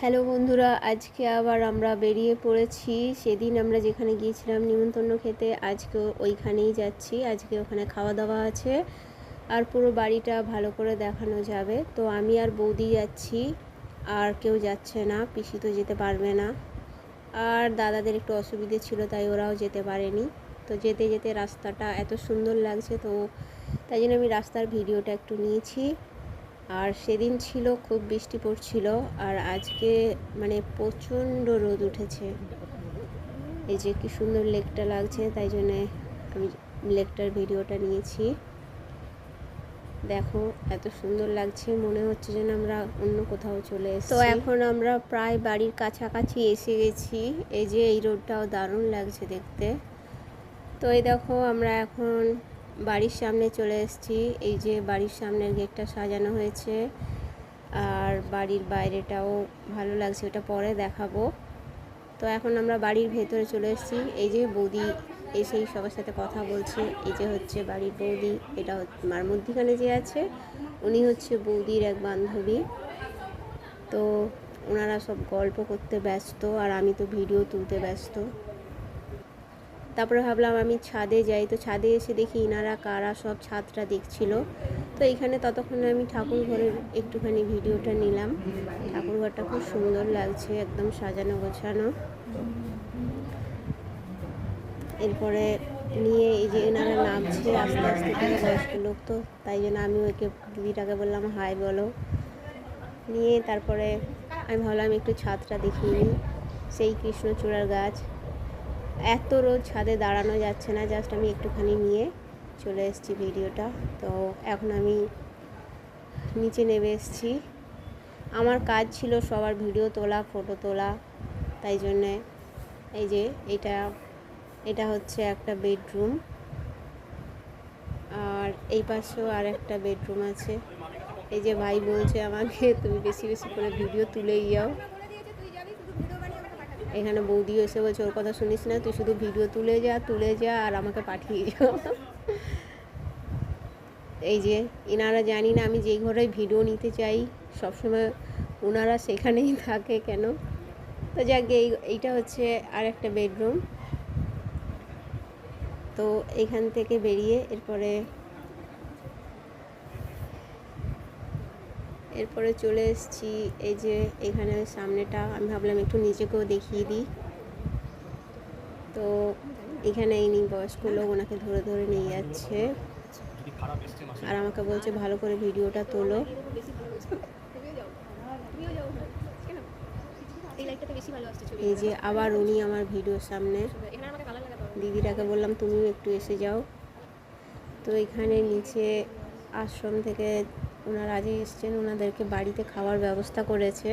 Hello বন্ধুরা, আজকে আবার আমরা বেরিয়ে পড়েছি। সেদিন আমরা যেখানে গিয়েছিলাম নিমন্ত্রণ খেতে, আজকে ওইখানেই যাচ্ছি। আজকে ওখানে খাওয়া দাওয়া আছে আর পুরো বাড়িটা ভালো করে দেখানো যাবে। তো আমি আর বৌদি যাচ্ছি, আর কেউ যাচ্ছে না। পিসি তো যেতে পারবে না, আর দাদাদের একটু অসুবিধে ছিল তাই ওরাও যেতে পারেনি। তো যেতে যেতে রাস্তাটা এত সুন্দর লাগছে, তো তাই জন্য আমি রাস্তার ভিডিওটা একটু নিয়েছি। আর সেদিন ছিল খুব বৃষ্টি পড়ছিল, আর আজকে মানে প্রচণ্ড রোদ উঠেছে। এই যে কি সুন্দর লেকটা লাগছে, তাই জন্যে আমি লেকটার ভিডিওটা নিয়েছি। দেখো এত সুন্দর লাগছে, মনে হচ্ছে যেন আমরা অন্য কোথাও চলে এসেছি। তো এখন আমরা প্রায় বাড়ির কাছাকাছি এসে গেছি। এই যে এই রোডটাও দারুণ লাগছে দেখতে। তো এই দেখো আমরা এখন বাড়ির সামনে চলে এসেছি। এই যে বাড়ির সামনের গেটটা সাজানো হয়েছে, আর বাড়ির বাইরেটাও ভালো লাগছে, ওটা পরে দেখাবো। তো এখন আমরা বাড়ির ভেতরে চলে এসেছি। এই যে বৌদি এসেই সবার সাথে কথা বলছে। এই যে হচ্ছে বাড়ির বৌদি, এটা মার মধ্যিখানে যে আছে উনি হচ্ছে বৌদির এক বান্ধবী। তো ওনারা সব গল্প করতে ব্যস্ত, আর আমি তো ভিডিও তুলতে ব্যস্ত। তারপরে ভাবলাম আমি ছাদে যাই। তো ছাদে এসে দেখি ইনারা কারা সব ছাদটা দেখছিল। তো এইখানে ততক্ষণে আমি ঠাকুর ঘরের একটুখানি ভিডিওটা নিলাম। ঠাকুর ঘরটা খুব সুন্দর লাগছে, একদম সাজানো গোছানো। এরপরে নিয়ে এই যে এনারা নামছে আস্তে আস্তে করে, বয়স্ক লোক তো, তাই জন্য আমি ওকে দিদিটাকে বললাম হাই বলো। নিয়ে তারপরে আমি ভাবলাম একটু ছাদটা দেখিয়ে নিই। সেই কৃষ্ণচূড়ার গাছ, এত রোদ ছাদে দাঁড়ানো যাচ্ছে না, জাস্ট আমি একটুখানি নিয়ে চলে এসেছি ভিডিওটা। তো এখন আমি নিচে নেমে এসেছি। আমার কাজ ছিল সবার ভিডিও তোলা, ফটো তোলা, তাই জন্যে এই যে এটা হচ্ছে একটা বেডরুম, আর এই পাশেও আর একটা বেডরুম আছে। এই যে ভাই বলছে আমাকে তুমি বেশি বেশি করে ভিডিও তুলেই যাও। এখানে বৌদিও এসে বলছে ওর কথা শুনিস না, তুই শুধু ভিডিও তুলে যা আর আমাকে পাঠিয়ে যাও। এই যে এনারা, জানি না আমি যেই ঘরে ভিডিও নিতে চাই সবসময় ওনারা সেখানেই থাকে কেন। তো যাক, এইটা হচ্ছে আর একটা বেডরুম। তো এখান থেকে বেরিয়ে এরপরে চলে এসেছি। এই যে এখানে সামনেটা আমি ভাবলাম একটু নিচেকেও দেখিয়ে দিই। তো এখানে ইনি বয়স্ক লোক, ওনাকে ধরে ধরে নিয়ে যাচ্ছে, আর আমাকে বলছে ভালো করে ভিডিওটা তোলো। এই যে আবার উনি আমার ভিডিওর সামনে। দিদিটাকে বললাম তুমিও একটু এসে যাও। তো এখানে নিচে আশ্রম থেকে ওনারা আজই এসছেন, ওনাদেরকে বাড়িতে খাওয়ার ব্যবস্থা করেছে,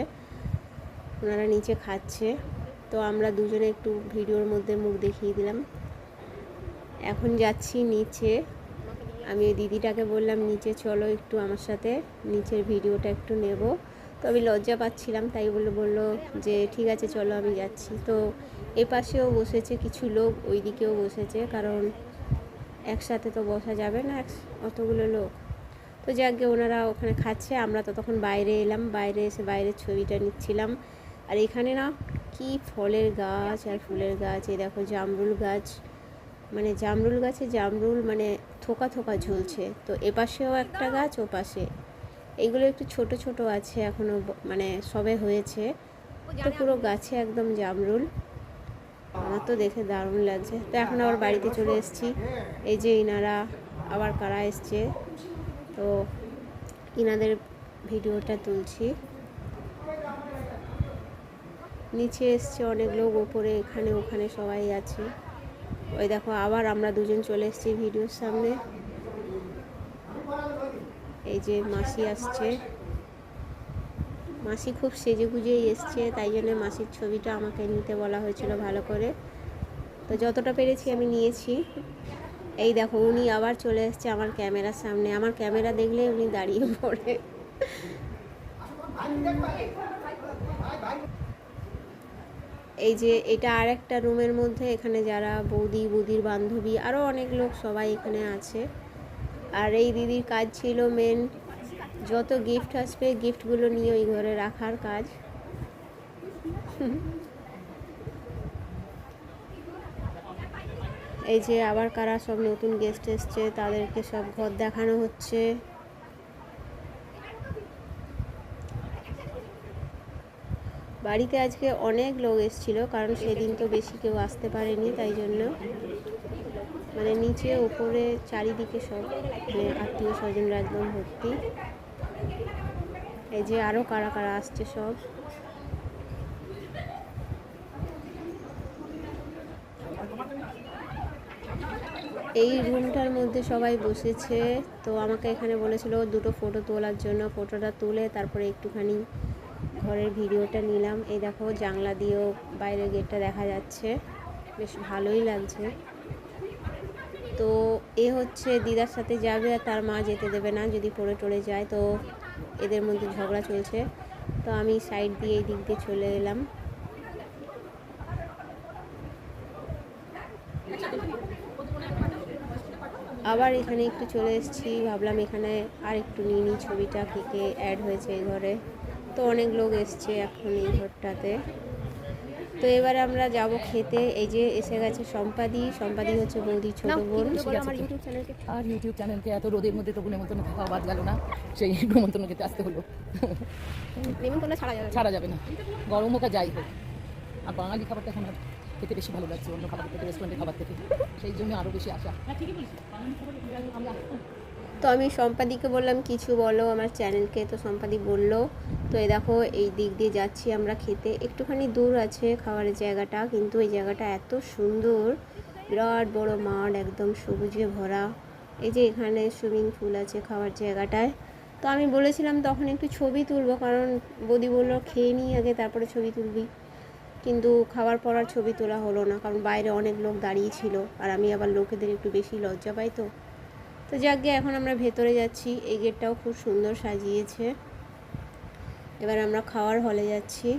ওনারা নিচে খাচ্ছে। তো আমরা দুজনে একটু ভিডিওর মধ্যে মুখ দেখিয়ে দিলাম। এখন যাচ্ছি নিচে। আমি ওই দিদিটাকে বললাম নিচে চলো একটু আমার সাথে, নিচের ভিডিওটা একটু নেব। তো আমি লজ্জা পাচ্ছিলাম, তাই বললো যে ঠিক আছে চলো আমি যাচ্ছি। তো এ পাশেও বসেছে কিছু লোক, ওই দিকেও বসেছে, কারণ একসাথে তো বসা যাবে না অতগুলো লোক। তো যাকে ওনারা ওখানে খাচ্ছে, আমরা তো তখন বাইরে এলাম। বাইরে এসে বাইরের ছবিটা নিচ্ছিলাম। আর এখানে না কি ফলের গাছ আর ফুলের গাছ। এই দেখো জামরুল গাছ, মানে জামরুল গাছে জামরুল মানে থোকা থোকা ঝুলছে। তো এপাশেও একটা গাছ, ও পাশে। এইগুলো একটু ছোট ছোট আছে এখনও, মানে সবে হয়েছে। তো পুরো গাছে একদম জামরুল। আমার তো দেখে দারুণ লাগছে। তো এখন আবার বাড়িতে চলে এসেছি। এই যে ইনারা আবার কারা এসছে, তো ইনাদের ভিডিওটা তুলছি। নিচে এসছে অনেক লোক, ওপরে এখানে ওখানে সবাই আছে। ওই দেখো আবার আমরা দুজন চলে এসেছি ভিডিওর সামনে। এই যে মাসি আসছে, মাসি খুব সেজে গুজেই এসছে, তাই জন্য মাসির ছবিটা আমাকে নিতে বলা হয়েছিল ভালো করে। তো যতটা পেরেছি আমি নিয়েছি। এই দেখো উনি আবার চলে এসছে আমার ক্যামেরার সামনে। আমার ক্যামেরা দেখলে উনি দাঁড়িয়ে পড়ে। এই যে এটা আর একটা রুমের মধ্যে, এখানে যারা বৌদির বান্ধবী আরও অনেক লোক সবাই এখানে আছে। আর এই দিদির কাজ ছিল মেন, যত গিফট আসবে গিফটগুলো নিয়ে ওই ঘরে রাখার কাজ। এই যে আবার কারা সব নতুন গেস্ট এসছে, তাদেরকে সব ঘর দেখানো হচ্ছে। বাড়িতে আজকে অনেক লোক এসেছিল, কারণ সেদিন তো বেশি কেউ আসতে পারেনি, তাই জন্য মানে নিচে ওপরে চারিদিকে সব মানে আত্মীয় স্বজনরা একদম ভর্তি। এই যে আরও কারা কারা আসছে সব। এই রুমটার মধ্যে সবাই বসেছে, তো আমাকে এখানে বলেছিল দুটো ফটো তোলার জন্য। ফটোটা তুলে তারপরে একটুখানি ঘরের ভিডিওটা নিলাম। এই দেখো জানলা দিয়েও বাইরের গেটটা দেখা যাচ্ছে, বেশ ভালোই লাগছে। তো এ হচ্ছে দিদার সাথে যাবে আর তার মা যেতে দেবে না যদি পড়ে টড়ে যায়, তো এদের মধ্যে ঝগড়া চলছে। তো আমি সাইড দিয়ে এই দিক দিয়ে চলে এলাম। আবার এখানে একটু চলে এসেছি, ভাবলাম এখানে আর একটু নিয়ে নিই ছবিটা, কে কে অ্যাড হয়েছে এই ঘরে। তো অনেক লোক এসছে এখন এই ঘরটাতে। তো এবারে আমরা যাব খেতে। এই যে এসে গেছে সম্পাদি। সম্পাদি হচ্ছে বৌদির ছোট বোন। আর ইউটিউব চ্যানেলকে এত রোদের মধ্যে তবু নেমন্তন্ন খাওয়া বাদ গেল না, সেই নেমন্তন্ন খেতে আসতে হলো। নেমন্তন্ন ছাড়া যাবে না, গরম হোক আর যাই হোক। আর বাঙালি খাবারটা এখন আর খেতে বেশি ভালো লাগছে অন্য খাবার থেকে, রেস্টুরেন্টের খাবার থেকে, সেই জন্য আরও বেশি আশা। তো আমি সম্পাদিকে বললাম কিছু বলো আমার চ্যানেলকে, তো সম্পাদি বললো। তো এই দেখো এই দিক দিয়ে যাচ্ছি আমরা খেতে। একটুখানি দূর আছে খাবারের জায়গাটা, কিন্তু এই জায়গাটা এত সুন্দর, বিরাট বড় মাঠ, একদম সবুজে ভরা। এই যে এখানে সুইমিং পুল আছে খাওয়ার জায়গাটায়। তো আমি বলেছিলাম তখন একটু ছবি তুলবো, কারণ বৌদি বললো খেয়ে নিই আগে তারপরে ছবি তুলবি। কিন্তু খাওয়ার পর আর ছবি তোলা হলো না, কারণ বাইরে অনেক লোক দাঁড়িয়ে ছিল, আর আমি আবার লোকেদের একটু বেশি লজ্জা পাই। তো যাকে এখন আমরা ভেতরে যাচ্ছি। এই গেটটাও খুব সুন্দর সাজিয়েছে। এবার আমরা খাওয়ার হলে যাচ্ছি।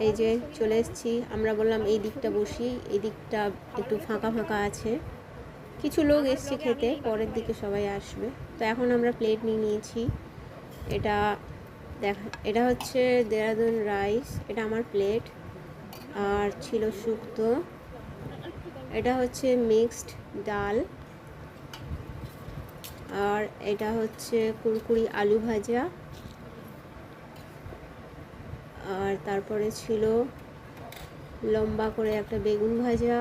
এই যে চলে এসেছি। আমরা বললাম এই দিকটা বসি, এই দিকটা একটু ফাঁকা ফাঁকা আছে, কিছু লোক এসছে খেতে, পরের দিকে সবাই আসবে। তো এখন আমরা প্লেট নিয়ে নিয়েছি। এটা হচ্ছে দেরাদুন রাইস, এটা আমার প্লেট। আর ছিল শুক্তো, এটা হচ্ছে মিক্সড ডাল, আর এটা হচ্ছে কুরকুরি আলু ভাজা, আর তারপরে ছিল লম্বা করে একটা বেগুন ভাজা,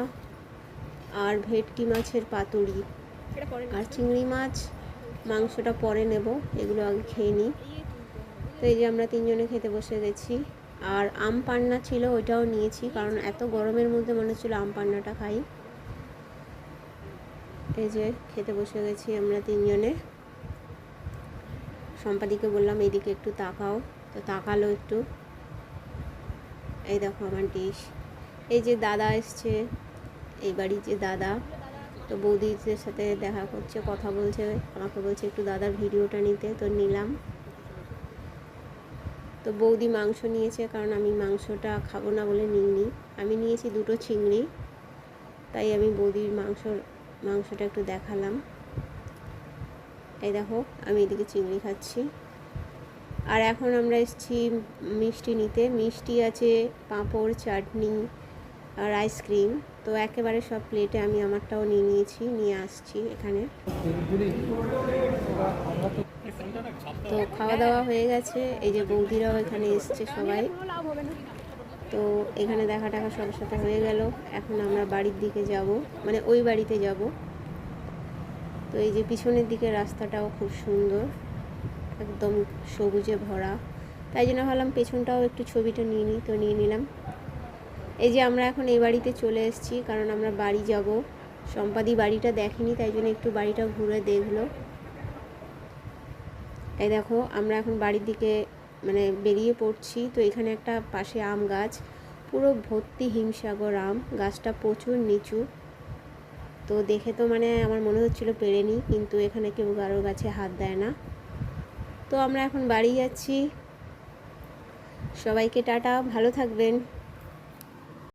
আর ভেটকি মাছের পাতুরি, আর চিংড়ি মাছ। মাংসটা পরে নেব, এগুলো আগে খেয়ে নিই। তো এই যে আমরা তিনজনে খেতে বসে গেছি। আর আম পান্না ছিল, ওইটাও নিয়েছি, কারণ এত গরমের মধ্যে মনে হচ্ছিলো আম পান্নাটা খাই। এই যে খেতে বসে গেছি আমরা তিনজনে। সম্পাদিকে বললাম এইদিকে একটু তাকাও, তো তাকালো একটু। এই দেখো আমার ডিশ। এই যে দাদা এসছে, এই বাড়ির যে দাদা, তো বৌদিদের সাথে দেখা করছে, কথা বলছে, আমাকে বলছে একটু দাদার ভিডিওটা নিতে, তো নিলাম। তো বৌদি মাংস নিয়েছে, কারণ আমি মাংসটা খাবো না বলে নিইনি। আমি নিয়েছি দুটো চিংড়ি, তাই আমি বৌদির মাংসটা একটু দেখালাম। এই দেখো আমি এদিকে চিংড়ি খাচ্ছি। আর এখন আমরা এসেছি মিষ্টি নিতে। মিষ্টি আছে, পাঁপড়, চাটনি আর আইসক্রিম। তো একেবারে সব প্লেটে আমি আমারটাও নিয়ে আসছি এখানে। তো খাওয়া দাওয়া হয়ে গেছে। এই যে বৌদিরাও এখানে এসছে সবাই। তো এখানে দেখা টাকা সবার সাথে হয়ে গেল। এখন আমরা বাড়ির দিকে যাব, মানে ওই বাড়িতে যাব। তো এই যে পিছনের দিকে রাস্তাটাও খুব সুন্দর, একদম সবুজে ভরা, তাই জন্য ভাবলাম পেছনটাও একটু ছবিটা নিয়ে নিই, তো নিয়ে নিলাম। এই যে আমরা এখন এই বাড়িতে চলে এসেছি, কারণ আমরা বাড়ি যাব। সম্পাদি বাড়িটা দেখেনি, তাই জন্য একটু বাড়িটা ঘুরে দেখলো। এই দেখো আমরা এখন বাড়ির দিকে মানে বেরিয়ে পড়ছি। তো এখানে একটা পাশে আম গাছ, পুরো ভর্তি হিমসাগর আম, গাছটা প্রচুর নিচু। তো দেখে তো মানে আমার মনে হচ্ছিলো পেরে নিই, কিন্তু এখানে কেউ কারো গাছে হাত দেয় না। তো আমরা এখন বাড়ি যাচ্ছি। সবাইকে টাটা, ভালো থাকবেন।